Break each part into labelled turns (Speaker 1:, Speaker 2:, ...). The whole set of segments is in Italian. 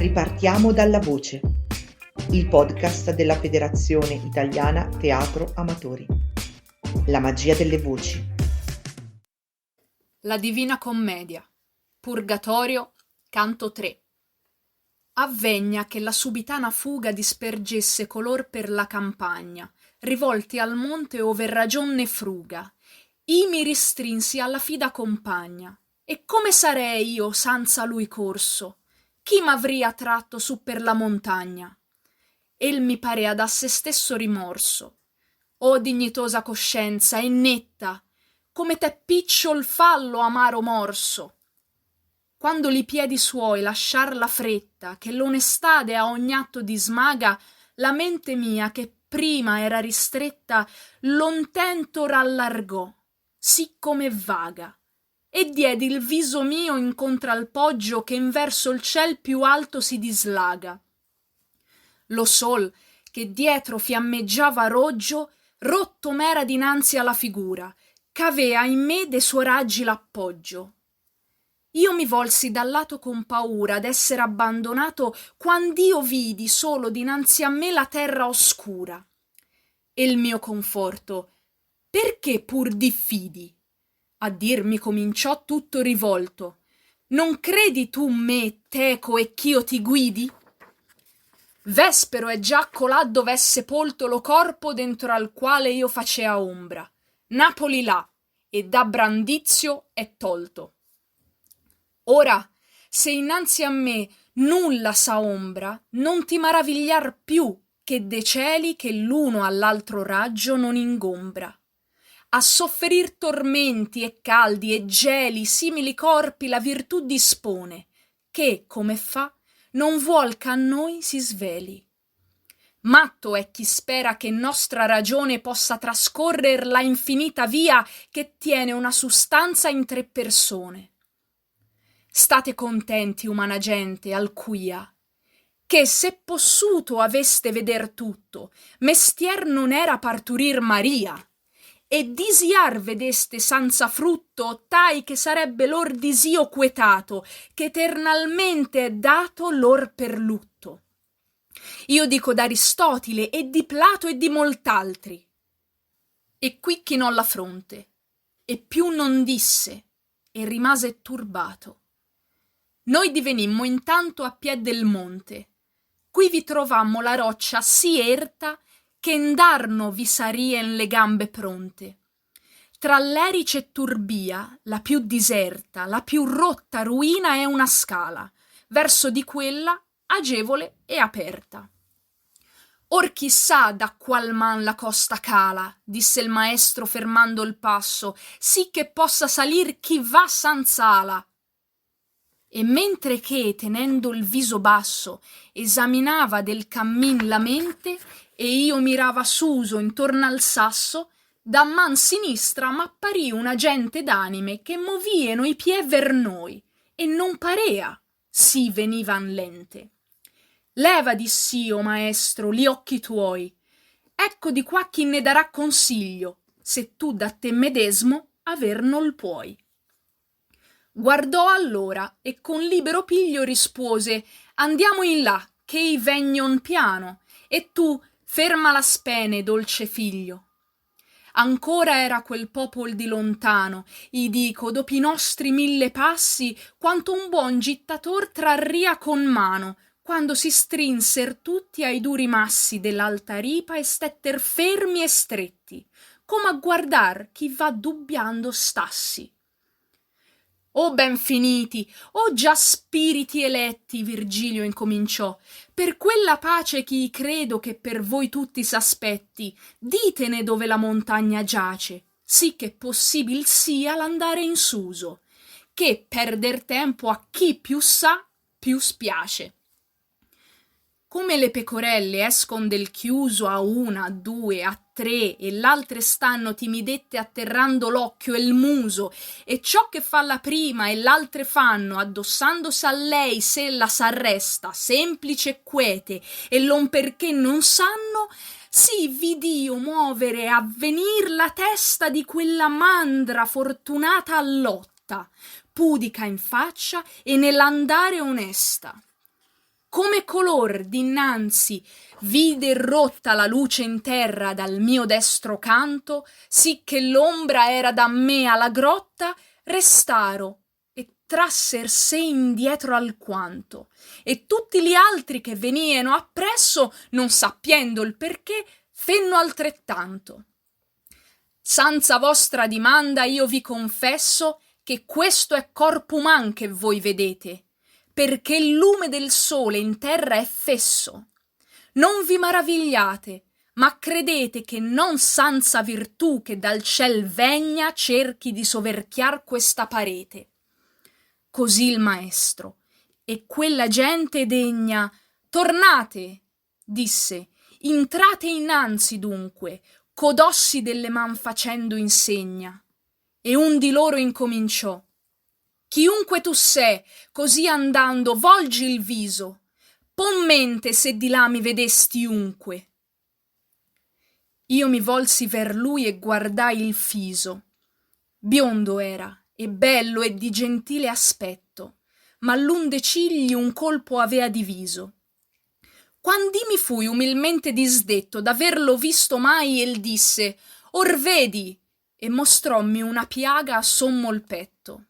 Speaker 1: Ripartiamo dalla voce, il podcast della Federazione Italiana Teatro Amatori. La magia delle voci.
Speaker 2: La Divina Commedia, Purgatorio, canto 3. Avvegna che la subitana fuga dispergesse color per la campagna, rivolti al monte ove ragion ne fruga. I mi ristrinsi alla fida compagna, e come sarei io senza lui corso? Chi m'avria tratto su per la montagna? El mi parea da se stesso rimorso. O dignitosa coscienza, e netta, come te picciol fallo amaro morso. Quando li piedi suoi lasciar la fretta, che l'onestade a ogni atto dismaga, la mente mia, che prima era ristretta, lontento rallargò, sì come vaga, e diedi il viso mio incontra al poggio che in verso il ciel più alto si dislaga. Lo sol, che dietro fiammeggiava roggio, rotto m'era dinanzi alla figura, c'avea in me de suoi raggi l'appoggio. Io mi volsi dal lato con paura d'essere abbandonato, quand'io vidi solo dinanzi a me la terra oscura. E il mio conforto, perché pur diffidi? A dirmi cominciò tutto rivolto, non credi tu me, teco, e ch'io ti guidi? Vespero è già colà dov'è sepolto lo corpo dentro al quale io facea ombra. Napoli là, e da Brandizio è tolto. Ora, se innanzi a me nulla sa ombra, non ti maravigliar più che de cieli che l'uno all'altro raggio non ingombra. A sofferir tormenti e caldi e geli simili corpi la virtù dispone, che, come fa, non vuol ch'a noi si sveli. Matto è chi spera che nostra ragione possa trascorrer la infinita via che tiene una sustanza in tre persone. State contenti, umana gente, alcuia, che se possuto aveste veder tutto, mestier non era parturir Maria, e disiar vedeste senza frutto, tai che sarebbe lor disio quetato, che eternalmente è dato lor per lutto. Io dico d'Aristotile e di Plato e di molt'altri. E qui chinò la fronte, e più non disse, e rimase turbato. Noi divenimmo intanto a piè del monte. Qui vi trovammo la roccia sì erta che indarno vi sarien le gambe pronte. Tra l'Erice e Turbia, la più diserta, la più rotta ruina è una scala, verso di quella agevole e aperta. Or chissà da qual man la costa cala, disse il maestro fermando il passo, sì che possa salir chi va senz'ala. E mentre che, tenendo il viso basso, esaminava del cammin la mente, e io mirava suso intorno al sasso, da man sinistra m'apparì una gente d'anime che movieno i pie ver noi, e non parea, sì venivan lente. Leva, diss'io, maestro, li occhi tuoi, ecco di qua chi ne darà consiglio, se tu da te medesmo aver nol puoi. Guardò allora e con libero piglio rispose: andiamo in là, che i vegnon piano, e tu ferma la spene, dolce figlio. Ancora era quel popol di lontano, i dico, dopo i nostri 1000 passi, quanto un buon gittator trarria con mano, quando si strinser tutti ai duri massi dell'alta ripa e stetter fermi e stretti, come a guardar chi va dubbiando stassi. O ben finiti, o già spiriti eletti, Virgilio incominciò, per quella pace chi credo che per voi tutti s'aspetti, ditene dove la montagna giace, sì che possibil sia l'andare in suso, che perder tempo a chi più sa, più spiace. Come le pecorelle escon del chiuso a una, a due, a tre, e l'altre stanno timidette atterrando l'occhio e il muso, e ciò che fa la prima e l'altre fanno, addossandosi a lei s'ella s'arresta, semplice e quete, e l'on perché non sanno, sì vid'io muovere e avvenir la testa di quella mandra fortunata allotta, pudica in faccia e nell'andare onesta. come color dinanzi vide rotta la luce in terra dal mio destro canto, sicché l'ombra era da me alla grotta, restaro e trasser sé indietro alquanto, e tutti gli altri che venieno appresso, non sappiendo il perché, fenno altrettanto. Sanza vostra dimanda io vi confesso che questo è corpo uman che voi vedete, perché il lume del sole in terra è fesso. Non vi maravigliate, ma credete che non sanza virtù che dal ciel vegna cerchi di soverchiar questa parete. Così il maestro, e quella gente degna, tornate, disse, intrate innanzi dunque, codossi delle man facendo insegna. E un di loro incominciò: chiunque tu sei, così andando volgi il viso, pon mente se di là mi vedesti unque. Io mi volsi ver lui e guardai il fiso. Biondo era, e bello e di gentile aspetto, ma l'un de cigli un colpo avea diviso. Quand'i mi fui umilmente disdetto d'averlo visto mai, el disse: or vedi, e mostrommi una piaga a sommo il petto.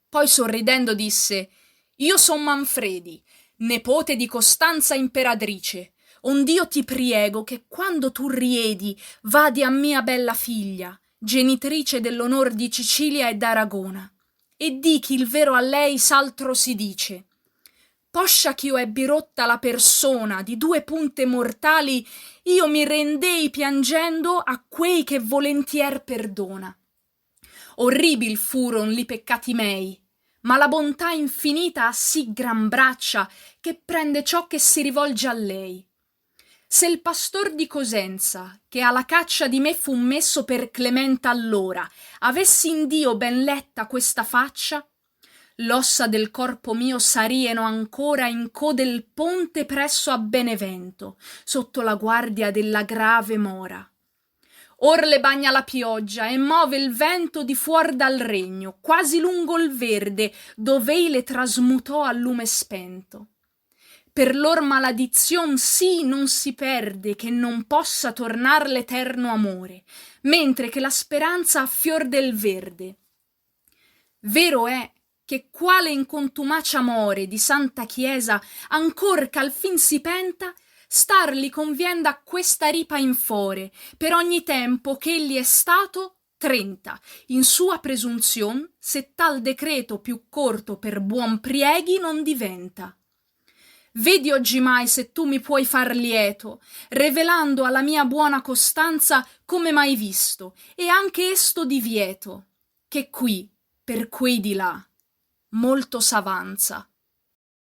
Speaker 2: Poi sorridendo disse: io son Manfredi, nepote di Costanza imperatrice, ond'io ti priego che quando tu riedi vadi a mia bella figlia, genitrice dell'onor di Sicilia e d'Aragona, e dichi il vero a lei s'altro si dice. Poscia ch'io ebbi rotta la persona di 2 punte mortali, io mi rendei piangendo a quei che volentier perdona. Orribil furon li peccati mei, ma la bontà infinita ha sì gran braccia che prende ciò che si rivolge a lei. Se il pastor di Cosenza, che alla caccia di me fu messo per clementa allora, avessi in Dio ben letta questa faccia, l'ossa del corpo mio sarieno ancora in del ponte presso a Benevento, sotto la guardia della grave mora. Or le bagna la pioggia e move il vento di fuor dal regno, quasi lungo il verde, dov'ei le trasmutò a lume spento. Per lor maladizion sì non si perde che non possa tornar l'eterno amore, mentre che la speranza a fior del verde. Vero è che quale in contumacia more di santa chiesa ancor ch'al fin si penta, starli convien da questa ripa in fore, per ogni tempo ch'egli è stato 30, in sua presunzion, se tal decreto più corto per buon prieghi non diventa. Vedi oggimai se tu mi puoi far lieto, revelando alla mia buona Costanza come mai visto, e anche esto divieto, che qui, per quei di là, molto s'avanza.